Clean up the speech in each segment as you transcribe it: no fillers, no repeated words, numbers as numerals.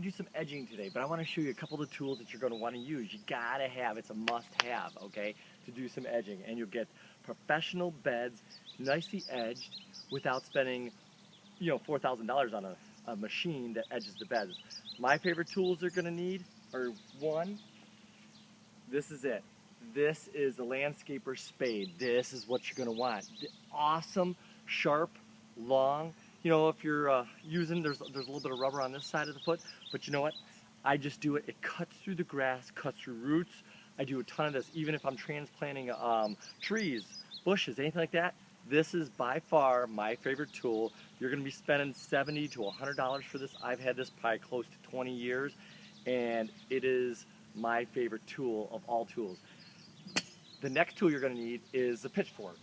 do some edging today, but I want to show you a couple of the tools that you're going to want to use. You gotta have, it's a must-have, okay, to do some edging, and you'll get professional beds, nicely edged, without spending, you know, $4,000 on a machine that edges the beds. My favorite tools you're going to need are one. This is it. This is the landscaper spade. This is what you're going to want. Awesome, sharp, long. You know, if you're using, there's a little bit of rubber on this side of the foot, but you know what? I just do it. It cuts through the grass, cuts through roots. I do a ton of this, even if I'm transplanting trees, bushes, anything like that. This is by far my favorite tool. You're going to be spending $70 to $100 for this. I've had this probably close to 20 years, and it is my favorite tool of all tools. The next tool you're going to need is the pitchfork.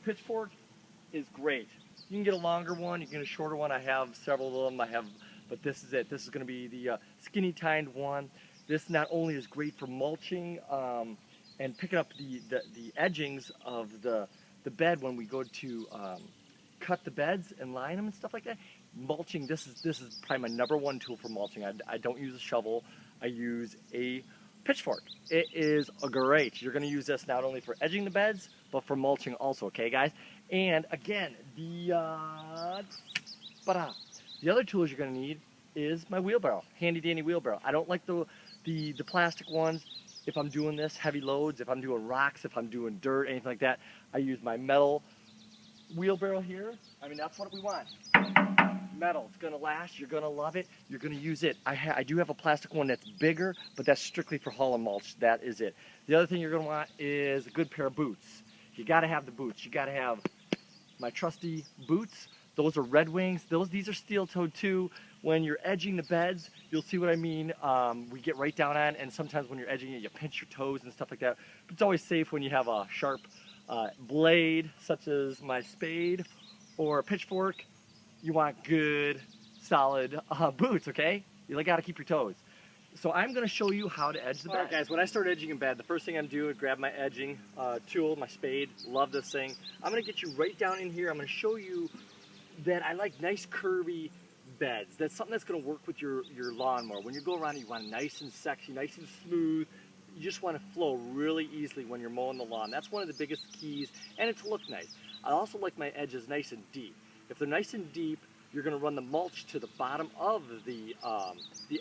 Pitchfork is great. You can get a longer one, you can get a shorter one. I have several of them. But this is it. This is going to be the skinny tined one. This not only is great for mulching and picking up the edgings of the bed when we go to cut the beds and line them and stuff like that. Mulching, this is probably my #1 tool for mulching. I don't use a shovel. I use a pitchfork. It is great. You're going to use this not only for edging the beds, but for mulching also, okay guys? And again, the other tools you're going to need is my wheelbarrow, handy dandy wheelbarrow. I don't like the plastic ones. If I'm doing this, heavy loads, if I'm doing rocks, if I'm doing dirt, anything like that, I use my metal wheelbarrow here. I mean, that's what we want. Metal, it's going to last, you're going to love it, you're going to use it. I do have a plastic one that's bigger, but that's strictly for hauling mulch. That is it. The other thing you're going to want is a good pair of boots. You got to have the boots. You got to have my trusty boots. Those are Red Wings. These are steel-toed too. When you're edging the beds, you'll see what I mean. We get right down on, and sometimes when you're edging it, you pinch your toes and stuff like that. But it's always safe when you have a sharp blade, such as my spade or a pitchfork. You want good, solid boots, okay? You got to keep your toes. So I'm going to show you how to edge the bed. All right, guys, when I start edging in bed, the first thing I'm doing is grab my edging tool, my spade. Love this thing. I'm going to get you right down in here. I'm going to show you that I like nice curvy beds. That's something that's going to work with your lawnmower. When you go around, you want it nice and sexy, nice and smooth. You just want to flow really easily when you're mowing the lawn. That's one of the biggest keys, and it to look nice. I also like my edges nice and deep. If they're nice and deep, you're going to run the mulch to the bottom of the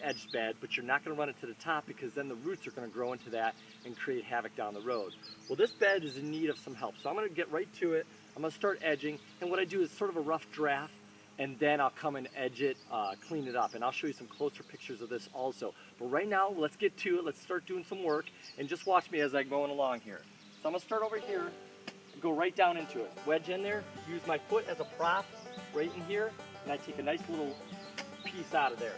edged bed, but you're not going to run it to the top because then the roots are going to grow into that and create havoc down the road. Well, this bed is in need of some help, so I'm going to get right to it. I'm going to start edging, and what I do is sort of a rough draft, and then I'll come and edge it, clean it up, and I'll show you some closer pictures of this also. But right now, let's get to it. Let's start doing some work, and just watch me as I'm going along here. So I'm going to start over here and go right down into it. Wedge in there, use my foot as a prop right in here, and I take a nice little piece out of there.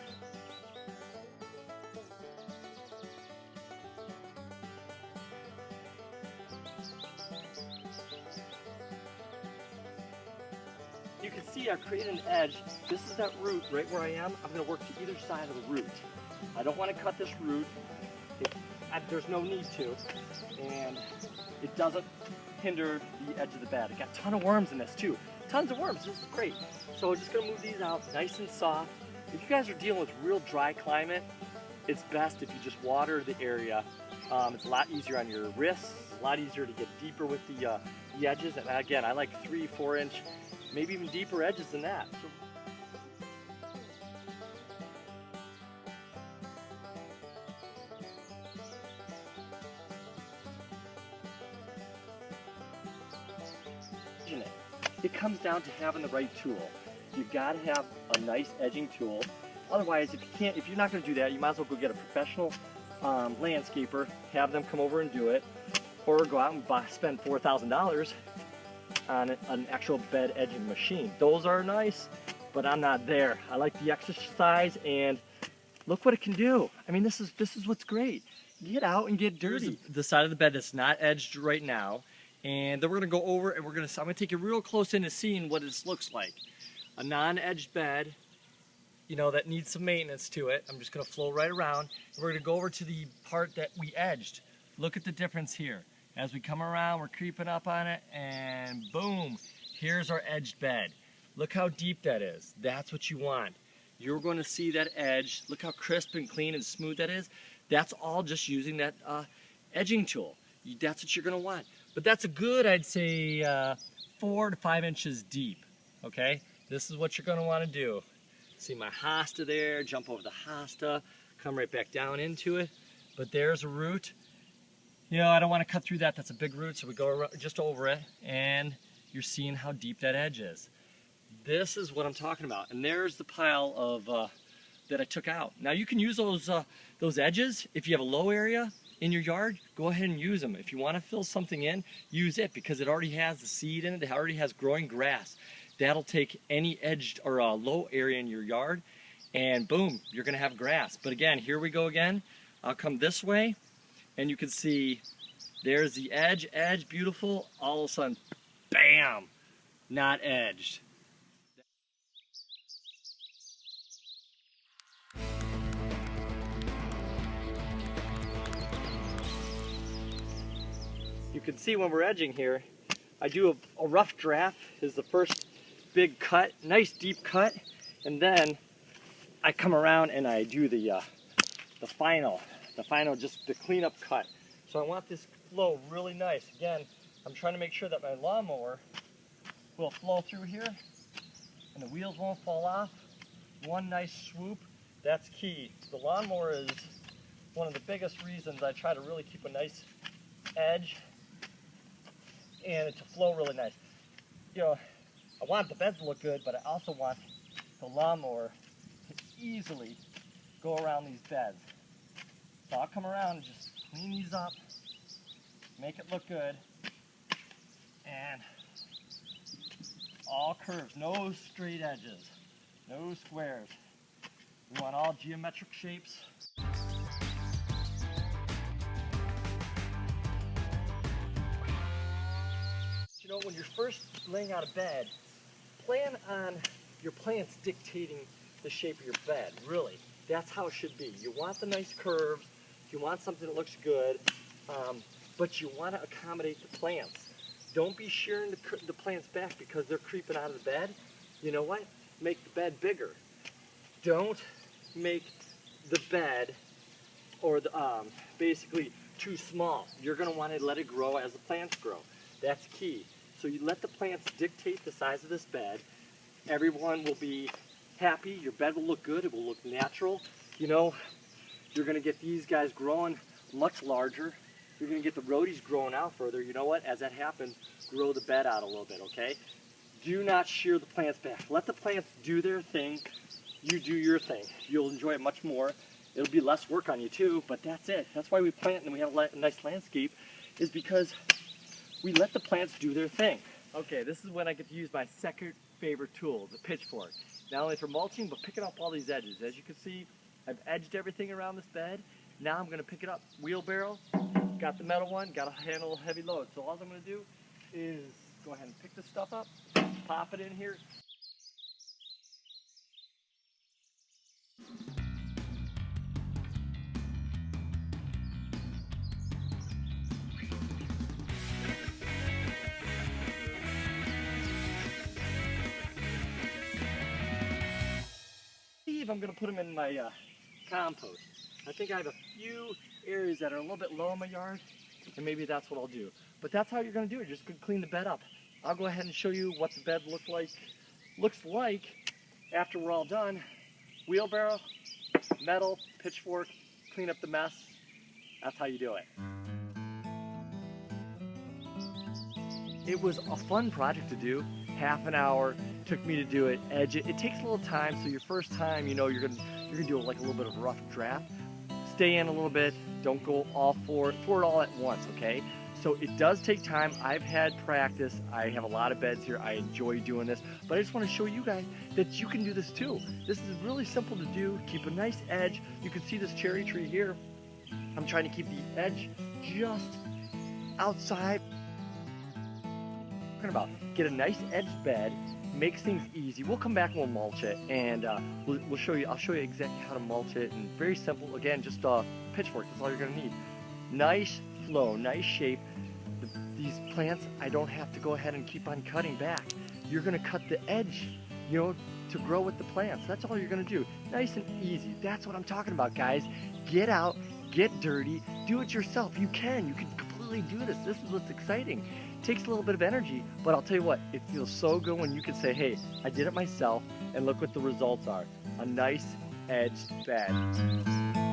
You can see I've created an edge. This is that root right where I am. I'm going to work to either side of the root. I don't want to cut this root. There's no need to, and it doesn't hinder the edge of the bed. I got a ton of worms in this too. Tons of worms. This is great. So we're just going to move these out nice and soft. If you guys are dealing with real dry climate, it's best if you just water the area. It's a lot easier on your wrists, a lot easier to get deeper with the edges. And again, I like 3-4 inch, maybe even deeper edges than that. So it comes down to having the right tool. You've got to have a nice edging tool. Otherwise, if you're not going to do that, you might as well go get a professional landscaper, have them come over and do it, or go out and spend $4,000 on an actual bed edging machine. Those are nice, but I'm not there. I like the exercise, and look what it can do. I mean, this is what's great. Get out and get dirty. Here's the side of the bed that's not edged right now. And then we're going to go over and I'm going to take you real close into seeing what this looks like. A non-edged bed, you know, that needs some maintenance to it. I'm just going to flow right around. And we're going to go over to the part that we edged. Look at the difference here. As we come around, we're creeping up on it, and boom, here's our edged bed. Look how deep that is. That's what you want. you're going to see that edge. Look how crisp and clean and smooth that is. That's all just using that edging tool. That's what you're going to want. But that's a good, I'd say, 4 to 5 inches deep. Okay, this is what you're going to want to do. See my hosta there, jump over the hosta, come right back down into it. But there's a root. You know, I don't want to cut through that. That's a big root, so we go just over it, and you're seeing how deep that edge is. This is what I'm talking about. And there's the pile of that I took out. Now you can use those edges if you have a low area in your yard. Go ahead and use them. If you want to fill something in, use it because it already has the seed in it. It already has growing grass. That'll take any edged or low area in your yard, and boom, you're going to have grass. But again, here we go again. I'll come this way, and you can see there's the edge, beautiful. All of a sudden, bam, not edged. You can see when we're edging here, I do a rough draft is the first big cut, nice deep cut, and then I come around and I do the final just the cleanup cut. So I want this flow really nice. Again, I'm trying to make sure that my lawnmower will flow through here and the wheels won't fall off. One nice swoop, that's key. The lawnmower is one of the biggest reasons I try to really keep a nice edge and it to flow really nice. You know, I want the beds to look good, but I also want the lawnmower to easily go around these beds. So I'll come around and just clean these up, make it look good, and all curves, no straight edges, no squares. We want all geometric shapes. You know, when you're first laying out a bed, plan on your plants dictating the shape of your bed, really. That's how it should be. You want the nice curves, you want something that looks good, but you want to accommodate the plants. Don't be shearing the plants back because they're creeping out of the bed. You know what? Make the bed bigger. Don't make the bed or the basically too small. You're going to want to let it grow as the plants grow. That's key. So you let the plants dictate the size of this bed. Everyone will be happy. Your bed will look good. It will look natural. You know, you're going to get these guys growing much larger. You're going to get the roadies growing out further. You know what? As that happens, grow the bed out a little bit, okay? Do not shear the plants back. Let the plants do their thing. You do your thing. You'll enjoy it much more. It'll be less work on you too, but that's it. That's why we plant and we have a nice landscape, is because we let the plants do their thing. Okay, this is when I get to use my second favorite tool, the pitchfork. Not only for mulching, but picking up all these edges. As you can see, I've edged everything around this bed. Now I'm gonna pick it up. Wheelbarrow, got the metal one, gotta handle heavy load. So all I'm gonna do is go ahead and pick this stuff up, pop it in here. I'm going to put them in my compost. I think I have a few areas that are a little bit low in my yard, and maybe that's what I'll do. But that's how you're going to do it. You're just going to clean the bed up. I'll go ahead and show you what the bed looks like after we're all done. Wheelbarrow, metal, pitchfork, clean up the mess. That's how you do it. It was a fun project to do. Half an hour took me to do it, edge it. It takes a little time, so your first time, you know, you're gonna do like a little bit of a rough draft. Stay in a little bit, don't go all for it all at once, okay? So it does take time. I've had practice. I have a lot of beds here. I enjoy doing this, but I just want to show you guys that you can do this too. This is really simple to do. Keep a nice edge. You can see this cherry tree here. I'm trying to keep the edge just outside. About get a nice edged bed, makes things easy. We'll come back and we'll mulch it, and we'll show you. I'll show you exactly how to mulch it, and very simple. Again, just a pitchfork. That's all you're gonna need. Nice flow, nice shape. These plants, I don't have to go ahead and keep on cutting back. You're gonna cut the edge, you know, to grow with the plants. That's all you're gonna do. Nice and easy. That's what I'm talking about, guys. Get out, get dirty, do it yourself. You can completely do this. This is what's exciting. It takes a little bit of energy, but I'll tell you what, it feels so good when you can say, hey, I did it myself, and look what the results are. A nice edged bed.